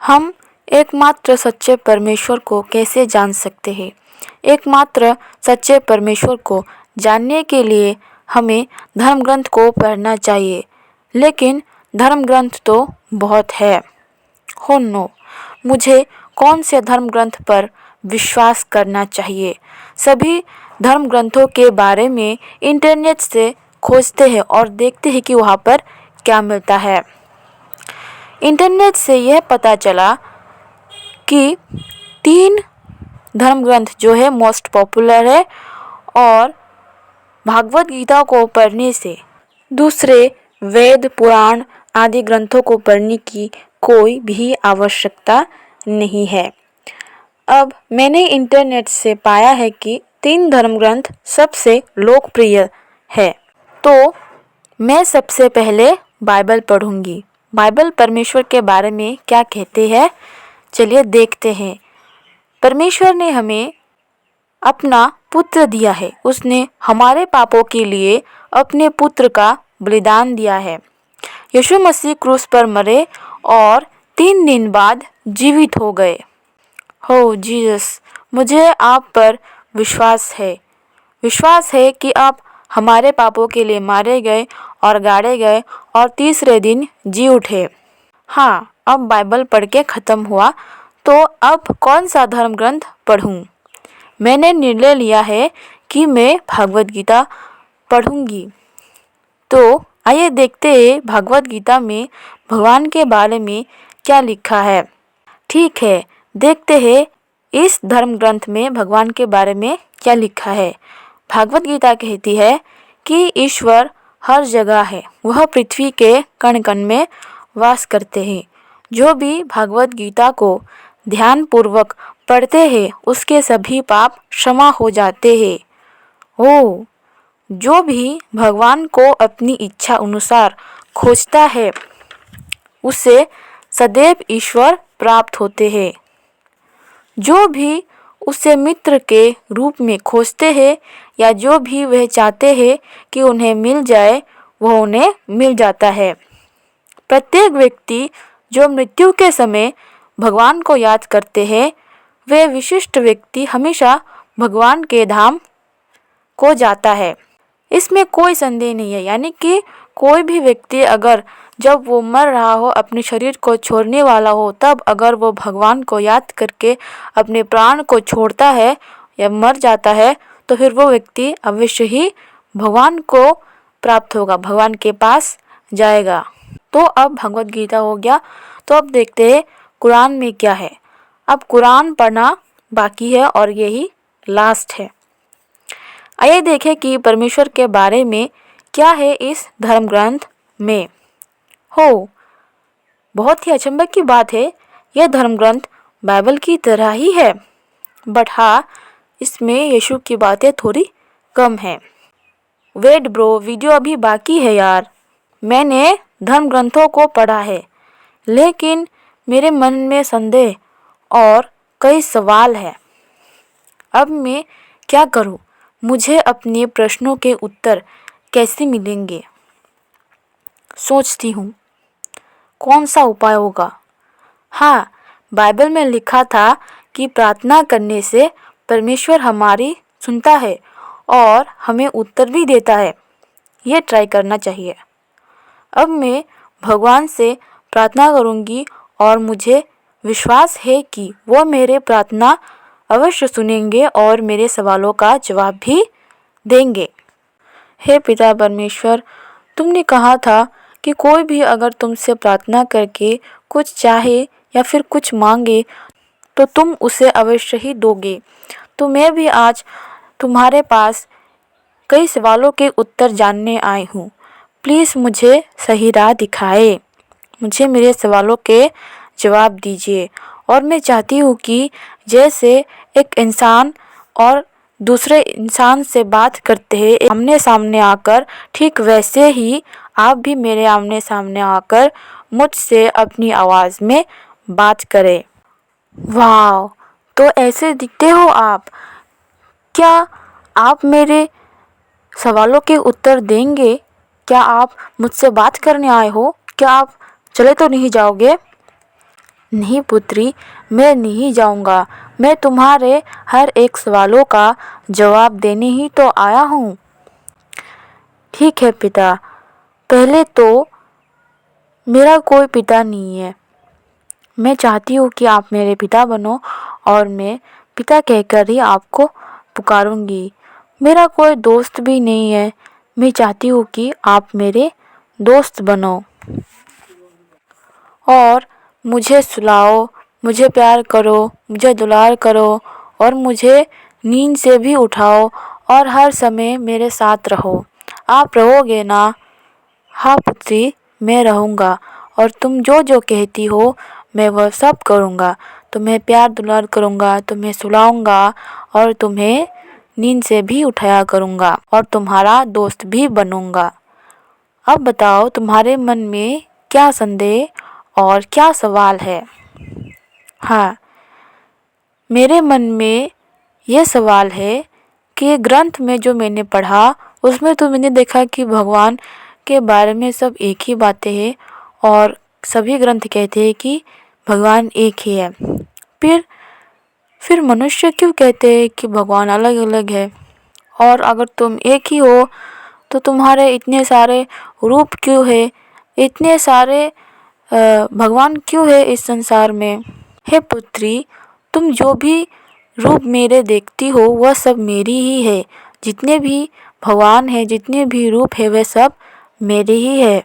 हम एकमात्र सच्चे परमेश्वर को कैसे जान सकते हैं? एकमात्र सच्चे परमेश्वर को जानने के लिए हमें धर्म ग्रंथ को पढ़ना चाहिए। लेकिन धर्म ग्रंथ तो बहुत है। हो नो, मुझे कौन से धर्म ग्रंथ पर विश्वास करना चाहिए? सभी धर्म ग्रंथों के बारे में इंटरनेट से खोजते हैं और देखते हैं कि वहाँ पर क्या मिलता है। इंटरनेट से यह पता चला कि 3 धर्म ग्रंथ जो है मोस्ट पॉपुलर है और भागवत गीता को पढ़ने से दूसरे वेद पुराण आदि ग्रंथों को पढ़ने की कोई भी आवश्यकता नहीं है। अब मैंने इंटरनेट से पाया है कि 3 धर्म ग्रंथ सबसे लोकप्रिय है। तो मैं सबसे पहले बाइबल पढ़ूंगी। बाइबल परमेश्वर के बारे में क्या कहते हैं, चलिए देखते हैं। परमेश्वर ने हमें अपना पुत्र दिया है। उसने हमारे पापों के लिए अपने पुत्र का बलिदान दिया है। यीशु मसीह क्रूस पर मरे और 3 दिन बाद जीवित हो गए। हो जीसस, मुझे आप पर विश्वास है कि आप हमारे पापों के लिए मारे गए और गाड़े गए और तीसरे दिन जी उठे। हाँ, अब बाइबल पढ़ के ख़त्म हुआ, तो अब कौन सा धर्म ग्रंथ पढ़ूं? मैंने निर्णय लिया है कि मैं भागवत गीता पढ़ूंगी। तो आइए देखते हैं भागवत गीता में भगवान के बारे में क्या लिखा है। ठीक है, देखते हैं इस धर्म ग्रंथ में भगवान के बारे में क्या लिखा है। भागवत गीता कहती है कि ईश्वर हर जगह है। वह पृथ्वी के कण कण में वास करते हैं। जो भी भागवत गीता को ध्यानपूर्वक पढ़ते हैं उसके सभी पाप क्षमा हो जाते हैं। ओ, जो भी भगवान को अपनी इच्छा अनुसार खोजता है उसे सदैव ईश्वर प्राप्त होते हैं। जो भी उसे मित्र के रूप में खोजते हैं या जो भी वह चाहते हैं कि उन्हें मिल जाए, वह उन्हें मिल जाता है। प्रत्येक व्यक्ति जो मृत्यु के समय भगवान को याद करते हैं, वे विशिष्ट व्यक्ति हमेशा भगवान के धाम को जाता है। इसमें कोई संदेह नहीं है। यानी कि कोई भी व्यक्ति अगर जब वो मर रहा हो, अपने शरीर को छोड़ने वाला हो, तब अगर वो भगवान को याद करके अपने प्राण को छोड़ता है या मर जाता है, तो फिर वो व्यक्ति अवश्य ही भगवान को प्राप्त होगा, भगवान के पास जाएगा। तो अब भगवत गीता हो गया, तो अब देखते हैं कुरान में क्या है। अब कुरान पढ़ना बाकी है और यही लास्ट है। आइए देखें कि परमेश्वर के बारे में क्या है इस धर्म ग्रंथ में। हो, बहुत ही अचंभे की बात है, यह धर्म ग्रंथ बाइबल की तरह ही है, बट हाँ, इसमें यीशु की बातें थोड़ी कम है। वेट ब्रो, वीडियो अभी बाकी है यार। मैंने धर्म ग्रंथों को पढ़ा है, लेकिन मेरे मन में संदेह और कई सवाल है। अब मैं क्या करूं? मुझे अपने प्रश्नों के उत्तर कैसे मिलेंगे? सोचती हूँ कौन सा उपाय होगा। हाँ, बाइबल में लिखा था कि प्रार्थना करने से परमेश्वर हमारी सुनता है और हमें उत्तर भी देता है। ये ट्राई करना चाहिए। अब मैं भगवान से प्रार्थना करूँगी और मुझे विश्वास है कि वो मेरे प्रार्थना अवश्य सुनेंगे और मेरे सवालों का जवाब भी देंगे। हे पिता परमेश्वर, तुमने कहा था कि कोई भी अगर तुमसे प्रार्थना करके कुछ चाहे या फिर कुछ मांगे तो तुम उसे अवश्य ही दोगे। तो मैं भी आज तुम्हारे पास कई सवालों के उत्तर जानने आई हूँ। प्लीज़ मुझे सही राह दिखाए, मुझे मेरे सवालों के जवाब दीजिए। और मैं चाहती हूँ कि जैसे एक इंसान और दूसरे इंसान से बात करते हैं आमने सामने आकर, ठीक वैसे ही आप भी मेरे आमने सामने आकर मुझसे अपनी आवाज़ में बात करें। वाह, तो ऐसे दिखते हो आप। क्या आप मेरे सवालों के उत्तर देंगे? क्या आप मुझसे बात करने आए हो? क्या आप चले तो नहीं जाओगे? नहीं पुत्री, मैं नहीं जाऊंगा। मैं तुम्हारे हर एक सवालों का जवाब देने ही तो आया हूँ। ठीक है पिता, पहले तो मेरा कोई पिता नहीं है। मैं चाहती हूँ कि आप मेरे पिता बनो और मैं पिता कहकर ही आपको पुकारूंगी। मेरा कोई दोस्त भी नहीं है। मैं चाहती हूँ कि आप मेरे दोस्त बनो और मुझे सुलाओ, मुझे प्यार करो, मुझे दुलार करो और मुझे नींद से भी उठाओ और हर समय मेरे साथ रहो। आप रहोगे ना? हाँ पुत्री, मैं रहूँगा और तुम जो जो कहती हो मैं वह सब करूँगा। तुम्हें प्यार दुलार करूँगा, तुम्हें सुलाऊँगा और तुम्हें नींद से भी उठाया करूँगा और तुम्हारा दोस्त भी बनूँगा। अब बताओ, तुम्हारे मन में क्या संदेह और क्या सवाल है? हाँ, मेरे मन में ये सवाल है कि ग्रंथ में जो मैंने पढ़ा उसमें तो मैंने देखा कि भगवान के बारे में सब एक ही बातें हैं और सभी ग्रंथ कहते हैं कि भगवान एक ही है। फिर मनुष्य क्यों कहते हैं कि भगवान अलग अलग है? और अगर तुम एक ही हो तो तुम्हारे इतने सारे रूप क्यों है? इतने सारे भगवान क्यों है इस संसार में? हे पुत्री, तुम जो भी रूप मेरे देखती हो वह सब मेरी ही है। जितने भी भगवान है, जितने भी रूप है, वह सब मेरे ही है।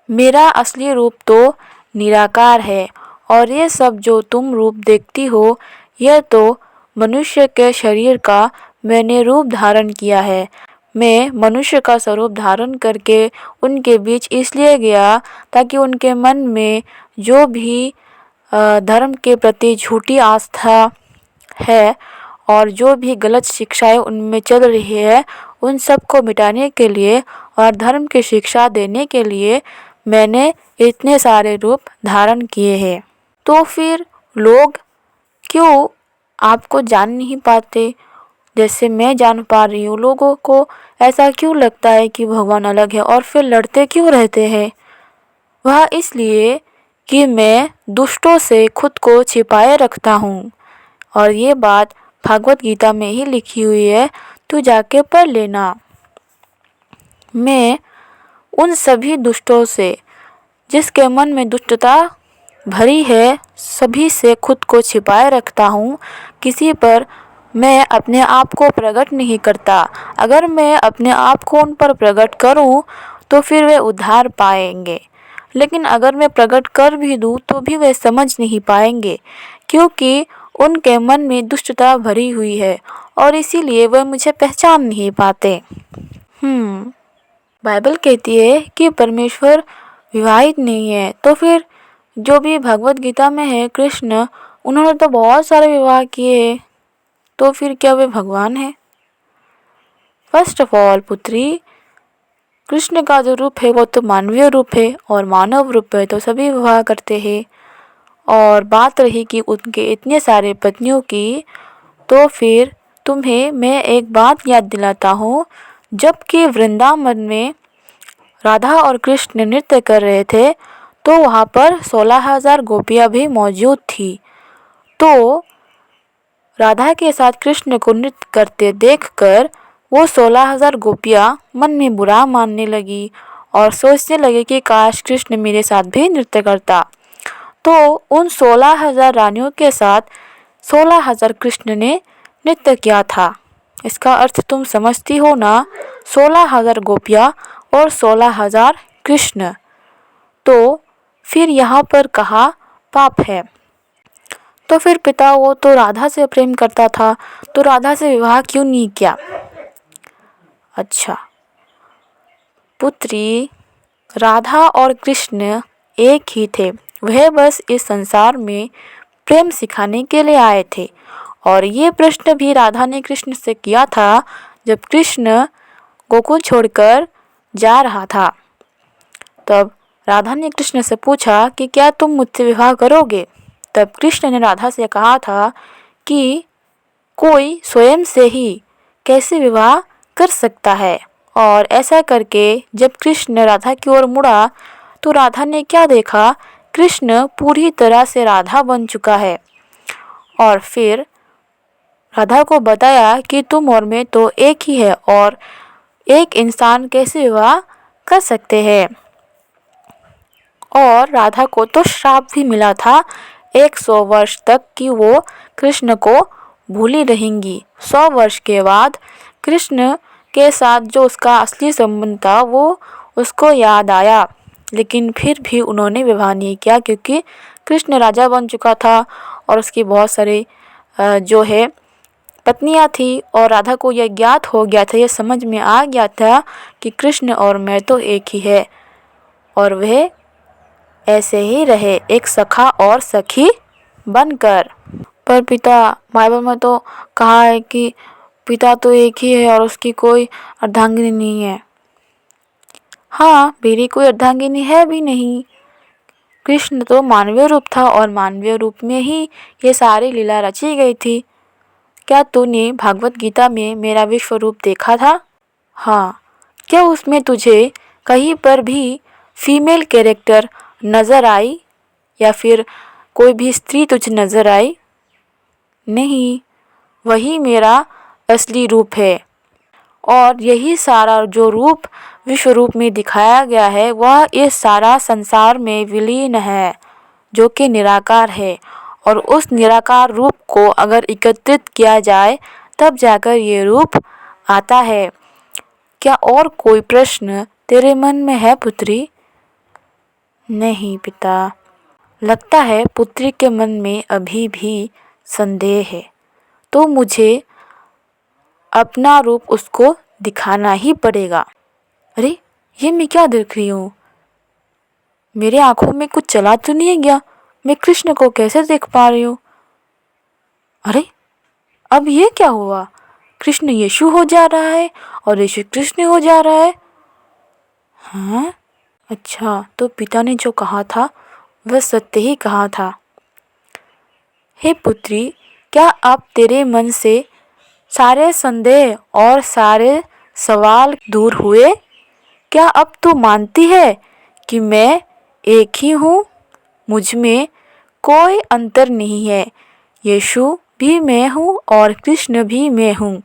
मेरा असली रूप तो निराकार है और ये सब जो तुम रूप देखती हो यह तो मनुष्य के शरीर का मैंने रूप धारण किया है। मैं मनुष्य का स्वरूप धारण करके उनके बीच इसलिए गया ताकि उनके मन में जो भी धर्म के प्रति झूठी आस्था है और जो भी गलत शिक्षाएं उनमें चल रही है उन सब को मिटाने के लिए और धर्म की शिक्षा देने के लिए मैंने इतने सारे रूप धारण किए हैं। तो फिर लोग क्यों आपको जान नहीं पाते जैसे मैं जान पा रही हूँ? लोगों को ऐसा क्यों लगता है कि भगवान अलग है और फिर लड़ते क्यों रहते हैं? वह इसलिए कि मैं दुष्टों से खुद को छिपाए रखता हूँ और ये बात भागवत गीता में ही लिखी हुई है, तू जाके पढ़ लेना। मैं उन सभी दुष्टों से जिसके मन में दुष्टता भरी है सभी से खुद को छिपाए रखता हूँ। किसी पर मैं अपने आप को प्रकट नहीं करता। अगर मैं अपने आप को उन पर प्रकट करूँ तो फिर वे उद्धार पाएंगे, लेकिन अगर मैं प्रकट कर भी दूँ तो भी वे समझ नहीं पाएंगे क्योंकि उनके मन में दुष्टता भरी हुई है और इसीलिए वह मुझे पहचान नहीं पाते। बाइबल कहती है कि परमेश्वर विवाहित नहीं है, तो फिर जो भी भगवत गीता में है कृष्ण, उन्होंने तो बहुत सारे विवाह किए हैं, तो फिर क्या वे भगवान है? फर्स्ट ऑफ ऑल पुत्री, कृष्ण का जो रूप है वो तो मानवीय रूप है और मानव रूप है तो सभी विवाह करते हैं। और बात रही कि उनके इतने सारे पत्नियों की, तो फिर तुम्हें मैं एक बात याद दिलाता हूँ। जबकि वृंदावन में राधा और कृष्ण नृत्य कर रहे थे तो वहाँ पर 16,000 गोपियाँ भी मौजूद थी। तो राधा के साथ कृष्ण को नृत्य करते देखकर वो 16,000 गोपियाँ मन में बुरा मानने लगी और सोचने लगे कि काश कृष्ण मेरे साथ भी नृत्य करता। तो उन 16,000 रानियों के साथ 16,000 कृष्ण ने नृत्य किया था। इसका अर्थ तुम समझती हो ना? 16,000 गोपियाँ और 16,000 कृष्ण। तो फिर यहाँ पर कहा पाप है। तो फिर पिता वो तो राधा से प्रेम करता था, तो राधा से विवाह क्यों नहीं किया? अच्छा पुत्री, राधा और कृष्ण एक ही थे। वह बस इस संसार में प्रेम सिखाने के लिए आए थे। और ये प्रश्न भी राधा ने कृष्ण से किया था जब कृष्ण गोकुल छोड़कर जा रहा था। तब राधा ने कृष्ण से पूछा कि क्या तुम मुझसे विवाह करोगे? तब कृष्ण ने राधा से कहा था कि कोई स्वयं से ही कैसे विवाह कर सकता है। और ऐसा करके जब कृष्ण राधा की ओर मुड़ा तो राधा ने क्या देखा कृष्ण पूरी तरह से राधा बन चुका है। और फिर राधा को बताया कि तुम और मैं तो एक ही है और एक इंसान कैसे विवाह कर सकते हैं। और राधा को तो श्राप भी मिला था 100 वर्ष तक कि वो कृष्ण को भूली रहेंगी। 100 वर्ष के बाद कृष्ण के साथ जो उसका असली संबंध था वो उसको याद आया, लेकिन फिर भी उन्होंने विवाह नहीं किया क्योंकि कृष्ण राजा बन चुका था और उसकी बहुत सारी जो है पत्नियां थी और राधा को यह ज्ञात हो गया था, यह समझ में आ गया था कि कृष्ण और मैं तो एक ही है। और वह ऐसे ही रहे, एक सखा और सखी बनकर। पर पिता बाइबल में तो कहा है कि पिता तो एक ही है और उसकी कोई अर्धांगिनी नहीं है। हाँ, मेरी कोई अर्धांगिनी है भी नहीं। कृष्ण तो मानवीय रूप था और मानवीय रूप में ही ये सारी लीला रची गई थी। क्या तूने भागवत गीता में मेरा विश्व रूप देखा था? हाँ, क्या उसमें तुझे कहीं पर भी फीमेल कैरेक्टर नज़र आई या फिर कोई भी स्त्री तुझे नज़र आई? नहीं, वही मेरा असली रूप है। और यही सारा जो रूप विश्व रूप में दिखाया गया है वह इस सारा संसार में विलीन है, जो कि निराकार है। और उस निराकार रूप को अगर एकत्रित किया जाए तब जाकर ये रूप आता है। क्या और कोई प्रश्न तेरे मन में है पुत्री? नहीं पिता, लगता है पुत्री के मन में अभी भी संदेह है, तो मुझे अपना रूप उसको दिखाना ही पड़ेगा। अरे, ये मैं क्या देख रही हूँ? मेरे आंखों में कुछ चला तो नहीं गया? मैं कृष्ण को कैसे देख पा रही हूँ? अरे, अब ये क्या हुआ? कृष्ण यीशु हो जा रहा है और यीशु कृष्ण हो जा रहा है। हाँ, अच्छा, तो पिता ने जो कहा था वह सत्य ही कहा था। हे पुत्री, क्या अब तेरे मन से सारे संदेह और सारे सवाल दूर हुए? क्या अब तू मानती है कि मैं एक ही हूँ? मुझ में कोई अंतर नहीं है। यीशु भी मैं हूँ और कृष्ण भी मैं हूँ।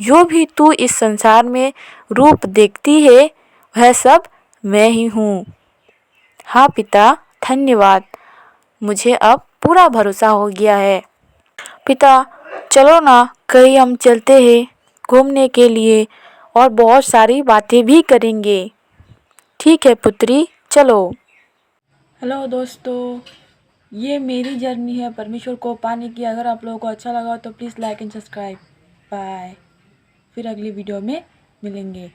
जो भी तू इस संसार में रूप देखती है वह सब मैं ही हूँ। हाँ पिता, धन्यवाद। मुझे अब पूरा भरोसा हो गया है। पिता, चलो ना, कहीं हम चलते हैं घूमने के लिए और बहुत सारी बातें भी करेंगे। ठीक है पुत्री, चलो। हेलो दोस्तों, ये मेरी जर्नी है परमेश्वर को पाने की। अगर आप लोगों को अच्छा लगा तो please like and subscribe. Bye, फिर अगली वीडियो में मिलेंगे।